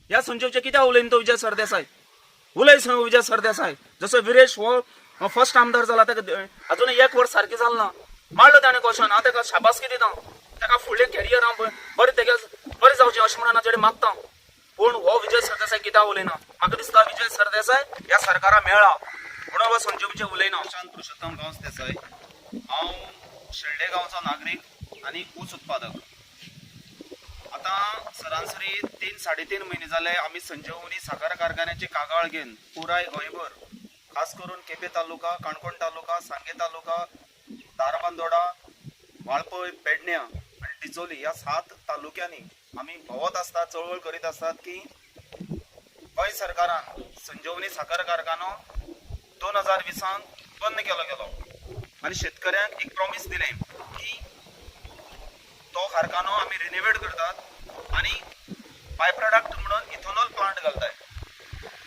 ह्या संजीवचे कित्याक उलयना तो विजय सरदेसाय उलय विजय सरदेसाय. जसो विरेश हो फर्स्ट आमदार जाला ताका अजून 1 वर्स सारकें जालें ना. मारलो ताणें क्वेश्चन. हांव ताका शाबासकी दिता. ताका फुडलें कॅरियर हांव बरें तेगे बरें जावचें अशें म्हणून हांव मागता. पूण हो विजय सरदेसाय कित्याक उलयना. म्हाका दिसता विजय सरदेसाय ह्या सरकारा मेळ्ळा म्हणून हो संजीवचे उलयना. प्रशांत पुरुषोत्तम गांवस देसाय. हांव शेल्डे गांवचो नागरीक आनी ऊस उत्पादक. आता सरासरी 3-3.5 महिने जाले आम्ही संजीवनी साखर कारखान्याची कागाळ घेवन पुराय गोंयभर खास करून केपें तालुका, काणकोण तालुका, सांगे तालुका, धारबांदोडा, वाळपय, पेडण्यां आनी डिचोली ह्या 7 तालुक्यांनी आम्ही भोंवत आसतात, चळवळ करीत असतात की गोंय सरकारान संजीवनी साखर कारखानो 2020 बंद केलो गेलो आनी शेतकऱ्यांक एक प्रॉमिस दिलें की तो कारखानो आम्ही रिनोवेट करतात आणि बाय प्रोडक्ट म्हणून इथेनॉल प्लांट घालताय.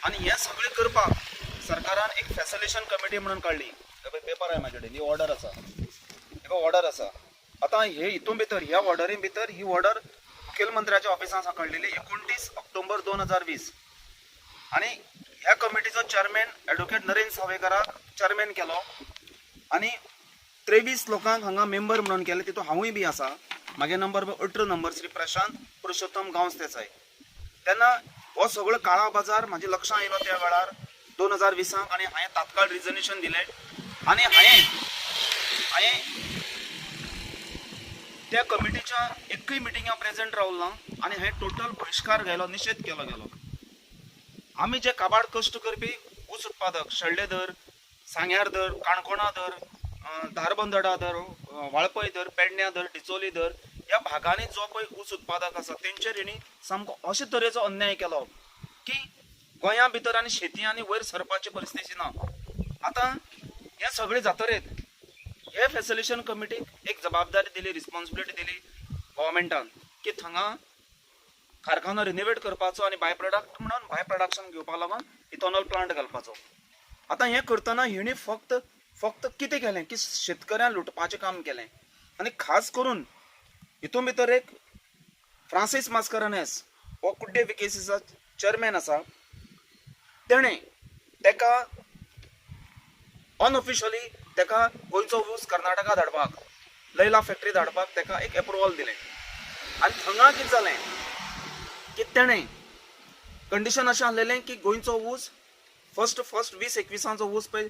आणि हे सगळे करपाक सरकारान एक फॅसिलिटेशन कमिटी म्हणून काढली. पेपर आहे माझ्याकडे, ही ऑर्डर आसा, ऑर्डर आसा. आता हे हितून भितर ह्या ऑर्डरी भितर ही ऑर्डर मुखेलमंत्र्याच्या ऑफिसान काडलेली 29 ऑक्टोबर 2020 आणि ह्या कमिटीचो चेअरमॅन ॲडव्होकेट नरेंद्र सावयकाराक चेअरमॅन केलो आणि 23 लोकांक हांगा मेंबर म्हणून केले. तितून हांवूय बी आसा. मागे नंबर 18 नंबर श्री प्रशांत पुरुषोत्तम गांवस देसाय. तेन्ना हो सगळो काळा बाजार म्हाज्या लक्षांत येयलो त्या वेळार 2020 आणि हांवें तात्काळ रिजनेशन दिलें आणि हांवें त्या कमिटीच्या एकूय मिटिंगां प्रेझेंट रावलो ना आणि हांवें टोटल बहिष्कार घायलो, निषेध केलो गेलो. आमी जे काबाड कश्ट करपी ऊस उत्पादक शेल्डे धर, सांग्यार धर, काणकोणा धर, धारबांदोडा धर, वाळपय धर, पेडण्यां धर, डिचोली धर ह्या भागांनी जो पळय ऊस उत्पादक आसा तेंचेर हेणी सामको अशे तरेचो अन्याय केलो की गोंया भितर आनी शेती आनी वयर सरपाची परिस्थिती ना. आतां हे सगळे जातरेत हे फॅसिलिटेशन कमिटीक एक जबाबदारी दिली, रिस्पॉन्सिबिलिटी दिली गव्हर्मेंटान की थंगा कारखानो रिनोवेट करपाचो आणि बाय प्रोडक्ट म्हणून बाय प्रोडक्शन घेवपा लागून इथेनॉल प्लांट घालपाचो. आतां हें करतना हेणी फक्त कितें केलें की शेतकऱ्यांक लुटपाचें काम केलें. आनी खास करून हितून भितर एक फ्रांसीस मास्करानेस हो कुड्डे विकेसीचा चेअरमॅन आसा. तेणें तेका अनऑफिशियली तेका गोंयचो ऊस कर्नाटका धाडपाक, लैला फॅक्टरी धाडपाक तेका एक अप्रुवल दिलें. आनी थंगा कितें जालें की तेणें कंडिशन अशें आसलेलें की गोंयचो ऊस फर्स्ट 20-21 ऊस पळय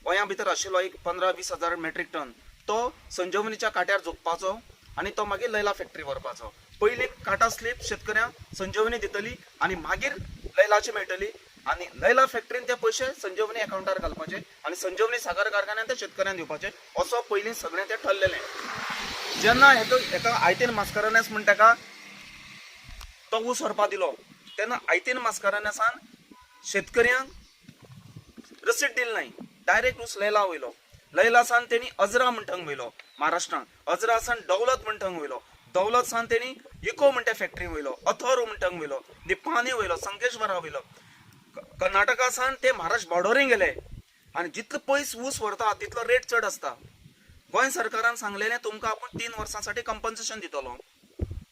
गोंया भितर आशिल्लो एक 15-20 हजार मेट्रीक टन तो संजीवनीच्या काट्यार जोडपाचो आणि तो मागीर लैला फॅक्टरी व्हरपाचो. पयली काटा स्लीप शेतकऱ्यांक संजीवनी दितली आणि मागीर लैलाची मेळटली आणि लैला फॅक्टरीन ते पयशे संजीवनी अकाउंटार घालपाचे आणि संजीवनी साखर कारखान्यान ते शेतकऱ्यांक दिवपाचे असो पयलीं सगळें तें ठरलेलें. जेन्ना हेका आयतीन मास्करानेस म्हण ताका तो ऊस व्हरपा दिलो तेन्ना आयतीन मास्करानेसान शेतकऱ्यांक रसीद दिली नाही. डायरेक्ट ऊस लैला वयलो. लैलासान तेणी अजरा म्हणटंग वयलो महाराष्ट्रांत. अजरासान दौलत म्हणटंग वयलो. दौलतसान तेणी इको म्हणटा फॅक्टरी वयलो. अथोर म्हणटंग वयलो. निपानी वयलो. संकेश्वरा वयलो. कर्नाटकासान ते महाराष्ट्र बॉर्डरींग गेले आनी जितलो पयस ऊस व्हरता तितलो रेट चड आसता. गोंय सरकारान सांगलेलें तुमकां आपूण 3 वर्सांसाठी कंपन्सेशन दितलो.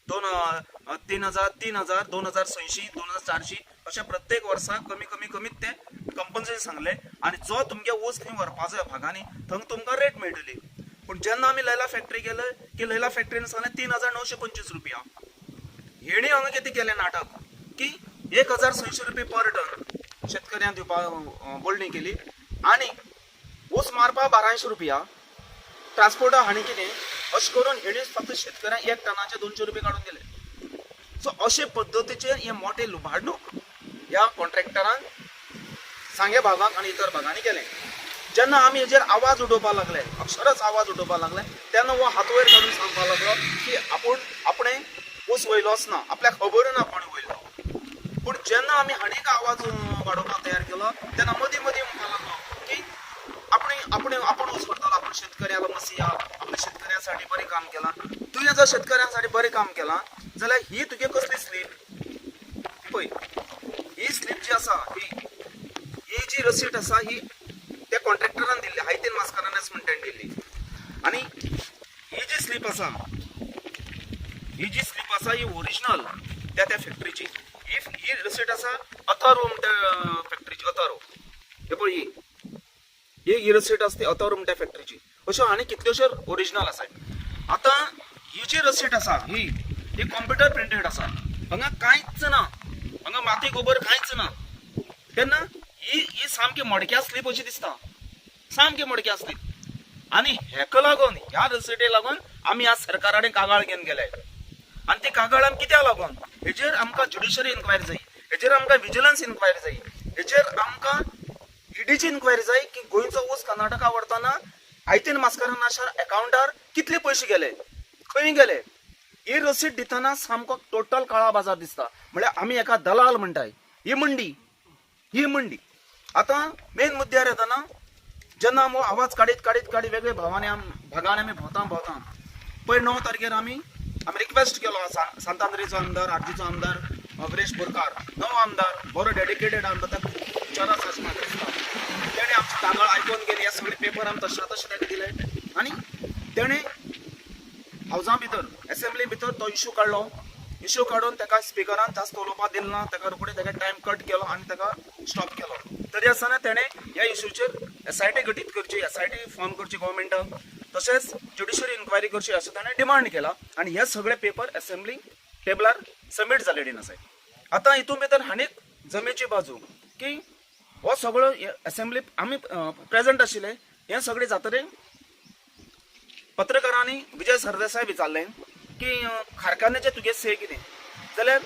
3,000, 2,600, 2,400 अशें प्रत्येक वर्साक कमीत ते कंपन्सेशन सांगले आनी जो तुमगे ऊस खंय व्हरपाचो ह्या भागांनी थंग तुमकां रेट मेळटली. पूण जेन्ना आमी लैला फॅक्टरी गेले की लैला फॅक्टरीन सांगलें 3,925 रुपया. हेणी हांगा कितें केलें नाटक की 1,600 रुपये पर टन शेतकऱ्यांक दिवपाक बोलणी केली आनी ऊस मारपा 1,200 रुपया. ट्रान्सपोर्टा हांणी कितें अशें करून हेणी फक्त शेतकऱ्यांक 1 टनाचे 200 रुपये काडून दिले. सो अशे पद्दतीचेर हे मोठे लुबाडणूक ह्या कॉन्ट्रॅक्टरान सांगे भागाक आनी इतर भागांनी केलें. जेन्ना आमी हेजेर आवाज उठोवपाक लागले, अक्षरच आवाज उठोवपाक लागले, तेन्ना हो हात वयर काडून सांगपाक लागलो की आपणें ऊस वयलोच ना, आपल्याक खबर ना कोणी वयलो. पूण जेन्ना आमी हाणीक आवाज वाडोवपाक तयार केलो तेन्ना मदीं म्हणपाक लागलो की आपण ऊस व्हरतलो, आपण शेतकऱ्याला मसिया, आपल्या शेतकऱ्यांसाठी बरें काम केलां. तुवें जर शेतकऱ्यांसाठी बरें काम केलां जाल्यार ही तुगे कसली स्लीप पळय. ही स्लीप जी आसा ही जी रसीट आसा ही त्या कॉन्ट्रॅक्टरान दिल्ली, हायतीन मास्करानेस म्हणटान दिल्ली. आनी ही जी स्लीप आसा ही ओरिजिनल त्या फॅक्टरीची. ही ही रिसीट आसा अथर्व म्हणटा फॅक्टरीची अथर्व हे पळय ही रिसीट आसा ती अथर्व म्हणटा फॅक्टरीची अश्यो आनी कितल्योश्यो ओरिजिनल आसा आता ही जी रिसीट आसा ही कॉम्प्युटर प्रिंटेड आसा हांगा कांयच ना हांगा माती गोबर कांयच ना तेन्ना ही सामकी मडक्या स्लीप अशी दिसता सामकी मडक्या स्लीप आणि हेका लागून ह्या रिसीटी लागून आमी आज सरकारा कडेन कागाळ घेवन गेले आणि ती कागाळ आमी कित्याक लागून हेजेर आमकां ज्युडिशरी इन्क्वायरी जाय हेजेर आमकां विजिलन्स इन्क्वायरी जाय हेजेर आमकां ईडीची इन्क्वायरी जाय की गोंयचो ऊस कर्नाटका व्हरतना आयतीन मास्कारानाशार अकाउंटार कितले पयशे गेले खंय गेले ही रसीद दितना सामको टोटल काळा बाजार दिसता म्हळ्यार आमी एका दलाल म्हणटाय ही मंडी आता मेन मुद्द्यार येतना जेन्ना आमी आवाज काडीत वेगळे भागांनी आमी भोंवता पयर 9 तारखेर आमी रिक्वेस्ट केलो सांतांद्रीचो आमदार आर्जीचो आमदार विरेश बोरकार नवो आमदार बरो डेडिकेटेड आमदार ताका विचारात आसता तेणे आमची कागाळ आयकून गेली हे सगळे पेपर आमी तशे ताका दिले आनी तेणे हावजा भितर असेंब्ली भितर तो इश्यू काडून ताका स्पिकरान तास उलोवपाक दिलो ना ताका रोखडे ताका टायम कट केलो आनी ताका स्टॉप केलो तरी आसतना तेणे ह्या इश्यूचेर एसआयटी गठीत करची एसआयटी फॉर्म करची गव्हर्मेंटाक तशेंच ज्युडिशरी इन्क्वायरी करची असो ताणें डिमांड केला आणि हे सगळे पेपर असेंब्ली टेबलार सबमीट जालेडीन आसाय आता हितून भितर आनीक जमेची बाजू की हो सगळो असेंब्ली आमी प्रेझेंट आशिल्ले हे सगळे जातरे पत्रकारांनी विजय सरदेसाय विचारलें की कारखान्याचे तुगे से कितें जाल्यार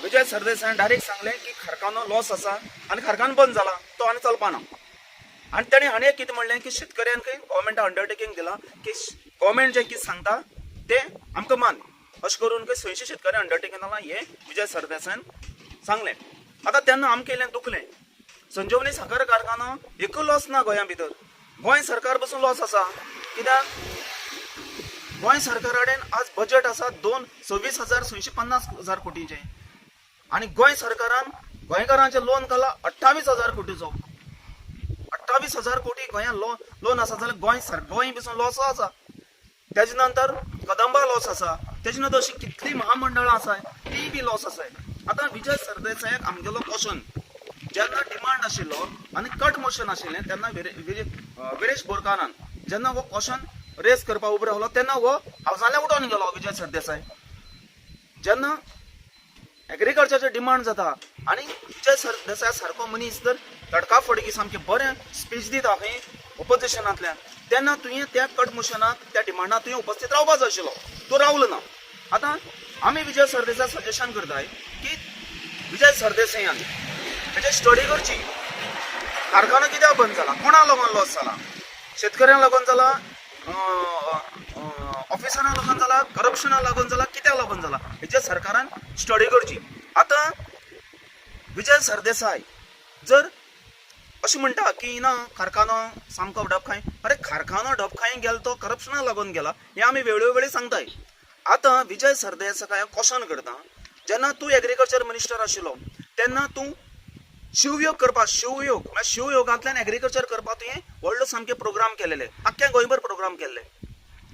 विजय सरदेसायान डायरेक्ट सांगलें की कारखानो लॉस आसा आनी कारखानो बंद जाला तो आनी चलपाना आनी ताणें आनी एक कितें म्हणलें की शेतकऱ्यांक गव्हर्मेंटा अंडरटेकींग दिला की गव्हर्मेंट जें कितें सांगता तें आमकां मान अशें करून 600 शेतकरी अंडरटेकींग दिला हें विजय सरदेसायान सांगलें आतां तेन्ना आमकां इल्लें दुखलें संजीवनी साखर कारखानो एकूय लॉस ना गोंया भितर गोंय सरकार बसून लॉस आसा कित्याक गोंय सरकारा कडेन आज बजेट आसा 26,650 कोटीचें आनी गोंय सरकारान गोंयकारांचें लोन काडला 28,000 कोटीचो 28,000 कोटी गोंयान लोन आसा जाल्यार गोंय बसून लॉस आसा तेजे नंतर कदंबा लॉस आसा तेजे नंतर अशी कितली महामंडळां आसाय ती बी लॉस आसाय आतां विजय सरदेसायाक आमगेलो क्वेश्चन जेन्ना डिमांड आशिल्लो आनी कट मोशन आशिल्लें तेन्ना विरेश बोरकारान जेन्ना हो क्वेश्चन रेस करपाक उबो रावलो तेन्ना हो हावजांतल्यान उठोन गेलो विजय सरदेसाय जेन्ना एग्रीकल्चरचे डिमांड जाता आनी विजय सरदेसाय सारको मनीस जर तडकाफडकी सामकें बरें स्पीच दिता खंय ऑपोजिशनांतल्यान तेन्ना तुवें त्या कट मोशनाक त्या डिमांडाक तुवें उपस्थित रावपाक जाय आशिल्लो तो रावलो ना आतां आमी विजय सरदेसाय सजेशन करताय की विजय सरदेसायान तेजे स्टडी करची कारखानो कित्याक बंद जाला कोणा लागून लॉस जाला शेतकऱ्यांक लागून जाला ऑफिसरांक लागून जाला करप्शनाक लागून जाला कित्याक लागून जाला हेचे सरकारान स्टडी करची आतां विजय सरदेसाय जर अशें म्हणटा की ना कारखानो सामको डबखाय अरे कारखानो डबखाय गेलो तो करप्शनाक लागून गेला हे आमी वेळोवेळी सांगताय आतां विजय सरदेसाय क्वेश्चन करता जेन्ना तूं एग्रीकल्चर मिनिस्टर आशिल्लो तेन्ना तूं शिवयोगांतल्यान एग्रीकल्चर करपाक तुवें व्हडलो सामके प्रोग्राम केलेले आख्ख्या गोंयभर प्रोग्राम केल्ले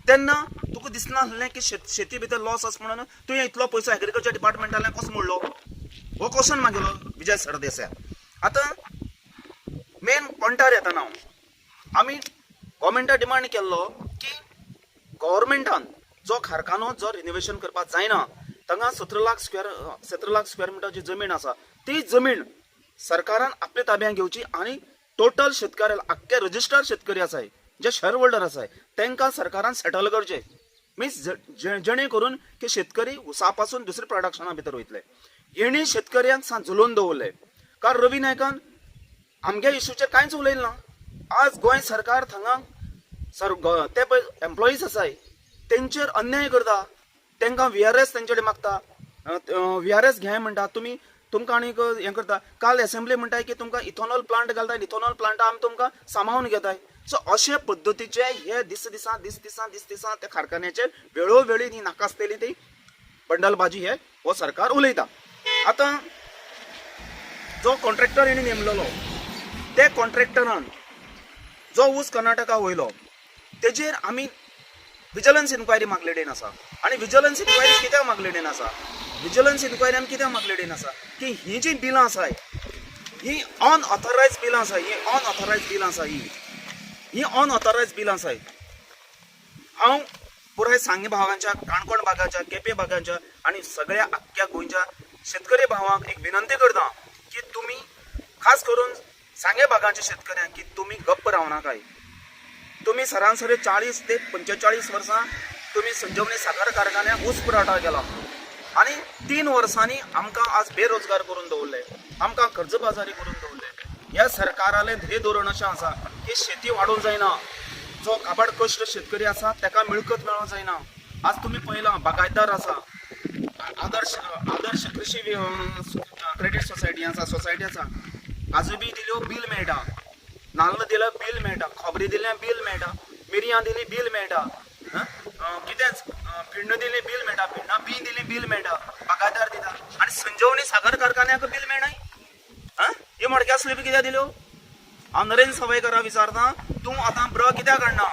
तेन्ना तुका दिसना आसलें की शेती भितर लॉस आसा म्हणून तुवें इतलो पयसो एग्रीकल्चर डिपार्टमेंटांतल्यान कसो मोडलो हो क्वेश्चन मागेलो विजय सरदेसाय आतां मेन पॉयंटार येतना आमी गव्हर्मेंटा डिमांड केल्लो की गव्हर्मेंटान जो कारखानो जो रिनोवेशन करपाक जायना तांकां 17 लाख स्क्वेअर मिटरची जमीन आसा ती जमीन सरकारान आपल्या ताब्यात घेवची आणि टोटल शेतकऱ्याला आख्खे रजिस्टर्ड शेतकरी आसाय जे शेअर होल्डर आसाय तांकां सरकारान सेटल करचे मीन्स जेणे करून की शेतकरी उसा पासून दुसरे प्रोडक्शना भितर वयतले हेणी शेतकऱ्यांक सा झुलोवन दवरले कारण रवी नायकान आमगे इश्यूचेर कांयच उलयलें ना आज गोंय सरकार थंगा ते पळय एम्प्लॉईज आसाय तेंचेर अन्याय करता तांकां VRS तेंचे कडेन मागता VRS घे म्हणटा तुमकां आनीक हें करता काल असेंब्ली म्हणटाय की तुमकां इथॉनॉल प्लांट घालताय इथॉनॉल प्लांटा आमी तुमकां सांबाळून घेताय सो अशे पद्दतीचे हे दीस दिसा त्या कारखान्याचेर वेळोवेळी ही नाकासतेली ती बंडलबाजी हे हो सरकार उलयता आतां जो कॉन्ट्रॅक्टर हेणी नेमलेलो ते कॉन्ट्रॅक्टरान जो ऊस कर्नाटका वयलो तेजेर आमी विजिलन्स इन्क्वायरी मागलेडीन आसा आनी विजिलन्स इन्क्वायरी कित्याक मागलेडीन आसा विजिलन्स इन्क्वायरी आमी कित्याक मागलेली आसा की ही जी बिलां आसाय ही अनऑथरायज बिलां आसा ही अनऑथरायज बिलां आसा ही अनऑथरायज बिलां आसाय हांव पुराय सांगे भागांच्या काणकोण भागाच्या केपें भागांच्या आनी सगळ्या आख्ख्या गोंयच्या शेतकरी भावांक एक विनंती करता की तुमी खास करून सांगे भागांच्या शेतकऱ्यांक की तुमी गप्प रावनाकाय तुम्ही सरासरी 40 ते 45 वर्सां तुम्ही संजीवनी साखर कारखान्याक ऊस पुरवठा केला आणि 3 वर्सांनी आमकां आज बेरोजगार करून दवरले आमकां कर्जबाजारी करून दवरले ह्या सरकाराले ध्येय धोरण अशें आसा की शेती वाडोवंक जायना जो काबाड कश्ट शेतकरी आसा ताका मिळकत मेळोवंक जायना आज तुम्ही पळयलां बागायतदार आसा आदर्श कृषी क्रेडीट सोसायटी आसा काजू बी दिल्यो बिल मेळटा नाल्ल दिल्यार बिल मेळटा खोबरी दिल्यार बिल मेळटा मिरयां दिली बिल मेळटा कितेंच भिण्ण दिली बिल मेळटा भिण्णां बी दिली बिल मेळटा बागायतदार दिता आनी संजीवनी साखर कारखान्याक बिल मेळनाय हे मडक्या स्लिपी कित्याक दिल्यो हांव नरेंद्र सावयकारा विचारता तूं आतां ब्र कित्याक काडना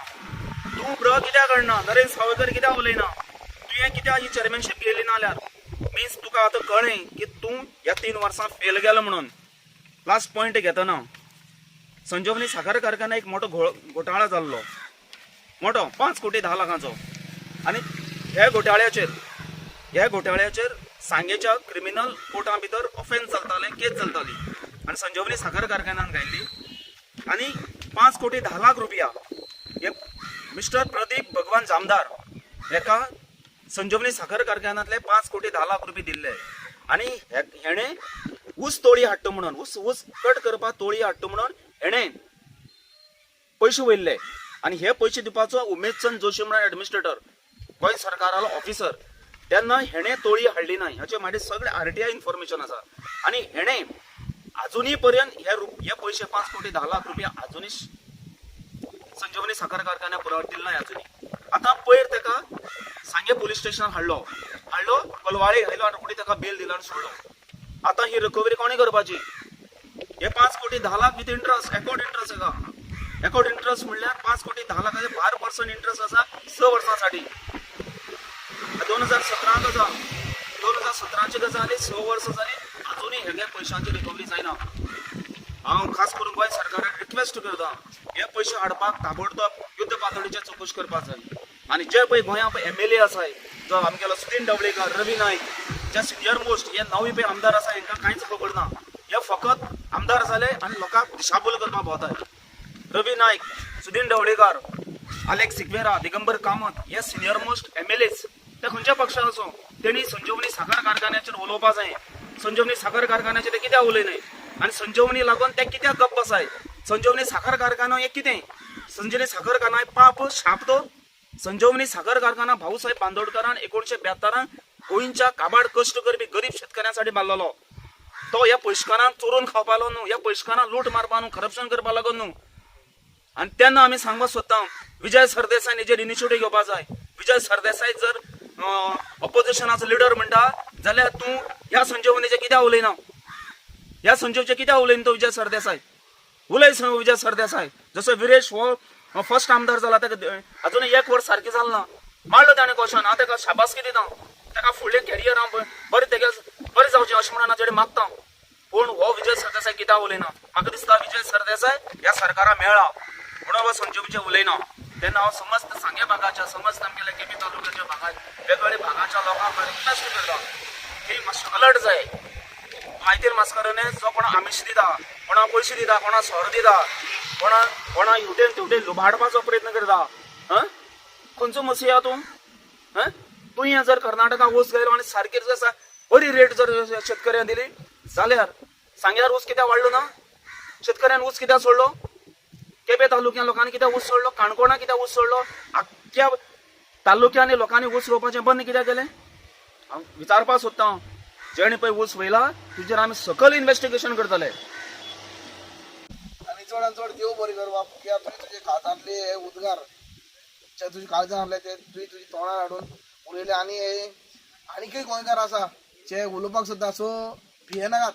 नरेंद्र सावयकर कित्याक उलयना तुवें कित्याक ही चेअरमॅनशीप गेली ना जाल्यार मिन्स तुका आतां कळ्ळें की तूं ह्या 3 वर्सां फेल गेलो म्हणून लास्ट पॉयंट घेतना संजीवनी साखर कारखान्याक एक मोठो घोटाळा जाल्लो मोठो 5 कोटी 10 लाखांचो आनी ह्या घोटाळ्याचेर सांगेच्या क्रिमिनल कोर्टा भितर ऑफेन्स चलताले केस चलताली आनी संजीवनी साखर कारखान्यान घायली आनी 5 कोटी 10 लाख रुपया हे मिस्टर प्रदीप भगवान जामदार हेका संजीवनी साखर कारखान्यांतले 5 कोटी 10 लाख रुपये दिल्ले आनी हेणे ऊस तोळी हाडटा म्हणून ऊस कट करपाक तोळी हाडटा म्हणून हेणे पयशे वयल्ले आनी हे पयशे दिवपाचो उमेदचंद जोशी म्हणून एडमिनिस्ट्रेटर गोंय सरकारालो ऑफिसर तेन्ना हेणे तोळी हाडली ना हाचे म्हाजे सगळे RTI इन्फॉर्मेशन आसा आनी हेणे अजूनही पर्यंत हे पयशे 5 कोटी 10 लाख रुपया अजूनही संजीवनी साखर कारखान्या पुरवठ दिले नाही अजूनही आता पयर तेका सांगे पोलीस स्टेशन हाडलो कलवाळे घायलो आनी फुडें तेका बेल दिलो आनी सोडलो आता ही रिकवरी कोणी करपाची हे 5 कोटी 10 lakh with interest account interest म्हणल्यार 5 कोटी 10 लाखाचे 12% इंटरेस्ट आसा 6 वर्सांसाठी 2017 गजा 2017ची गजा जाली 6 वर्सां जाली अजूनही ह्या पैशांची रिकवरी जायना हांव खास करून गोंय सरकाराक रिक्वेस्ट करता हे पयशे हाडपाक ताबडतोब युद्ध पातळीचेर चवकशी करपाक जाय आनी जे पळय गोंयांत MLA आसाय जो आमगेलो सुदीन ढवळीकर रवी नायक जे सिनियर मोस्ट हे नवे पळय आमदार आसा हांकां कांयच खबर ना हे फकत आमदार जाले आनी लोकांक दिशाभूल करपाक भोंवताय रवी नायक सुदीन ढवळीकर अलेक्स सिक्वेरा दिगंबर कामत हे सिनियर मोस्ट MLAs ते खंयच्या पक्षान आसूं तेणी संजीवनी साखर कारखान्याचेर उलोवपाक जाय संजीवनी साखर कारखान्याचेर ते कित्याक उलयनाय आनी संजीवनी लागून ते कित्याक गप्प आसाय संजीवनी साखर कारखानो हे कितें संजीवनी साखर कारखाना पाप शाप तो संजीवनी साखर कारखाना भाऊसाहेब बांदोडकरान 1972 गोंयच्या काबाड कश्ट करपी गरीब शेतकऱ्यांसाठी बांदलेलो तो ह्या पयशकारांक चोरून खावपालो न्हू ह्या पयशकारांक लूट मारपा न्हू करप्शन करपा लागून न्हू आनी तेन्ना आमी सांगपाक सोदता विजय सरदेसाय हेजेर इनिशिएटीव घेवपाक जाय विजय सरदेसाय जर ऑपोजिशनाचो लिडर म्हणटा जाल्यार तूं ह्या संजीवनीचे कित्याक उलयना ह्या संजीवचे कित्याक उलयना तो विजय सरदेसाय उलय विजय सरदेसाय जसो विरेश हो फर्स्ट आमदार जाला ताका अजून 1 वर्स सारकें जालें ना मारलो ताणें क्वेश्चन हांव ताका शाबासकी दिता ताका फुडलें कॅरियर हांव बरें जावचें अशें म्हणून हांव मागता पूण हो विजय सरदेसाय कित्याक उलयना म्हाका दिसता विजय सरदेसाय ह्या सरकारा मेळ्ळा म्हणून हो संजीवचे उलयना तेन्ना हांव समस्त सांगे भागाच्या समस्त आमगेल्या केपें तालुक्याच्या भागात वेगवेगळ्या भागाच्या लोकांक रिक्वेस्ट करता की मातशें अलर्ट जाय माहिती मास्करांनी जो कोणा आमिश दिता कोणा पयशे दिता कोणा सोरो दिता कोणा हेवटेन तेवटेन लुबाडपाचो प्रयत्न करता खंयचो मसी आहा तूं तुवें जर कर्नाटका ऊस गेलो आनी सारकी जर बरी रेट जर शेतकऱ्यांक दिली जाल्यार सांग्यार ऊस कित्याक वाडलो ना शेतकऱ्यान ऊस कित्याक सोडलो केपें तालुक्या लोकांनी कित्याक ऊस सोडलो काणकोणा कित्याक ऊस सोडलो आख्ख्या तालुक्यांनी लोकांनी ऊस रोवपाचें बंद कित्याक केलें हांव विचारपाक सोदता जेणे पळय ऊस वयला तुजेर आमी सकल इन्व्हेस्टिगेशन करतले आणि चडान चड देव बरें करप कित्याक तुजे खातांतले हे उद्गार जे तुजे काळजान आहले ते तुजी तोंडार हाडून उलयले आनीकय गोंयकार आसा जे उलोवपाक सोदता सो भियेनाकात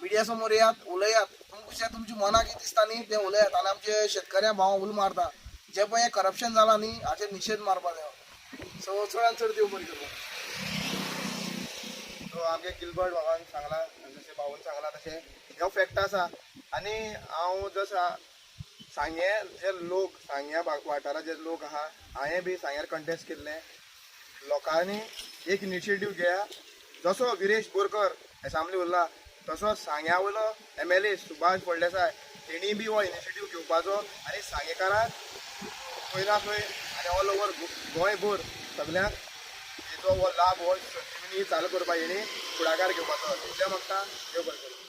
मिडिया समोर येयात उलयात तुमकां तुमच्या मनाक कितें दिसता न्ही तें उलयात आनी आमचे शेतकऱ्या भावांक उलो मारता जे पळय हें करप्शन जालां न्ही हाचेर निशेध मारपाक जाय सो चडान चड देव बरें करपाक सो आमगे गिलबर्ट भावान सांगला जशें भाऊन सांगला तशें हो फॅक्ट आसा आनी हांव जसो सांगे जे लोक सांग्या वाठारात जे लोक आहा हांवें बी सांग्यार कंटेस्ट केल्लें लोकांनी एक इनिशिएटीव घेया जसो विरेश बोरकर एसांबली उरला तसो सांग्या वयलो MLA सुभाष फळदेसाय तेणी बी हो इनिशिएटीव घेवपाचो आनी सांगेकारांक खंय ना खंय आनी ऑल ओवर गोंयभर सगल्यांक हेचो हो लाभ हो संजीवनी चालू करपाक हेणी फुडाकार घेवपाचो इतलें मागता देव बरें करूं.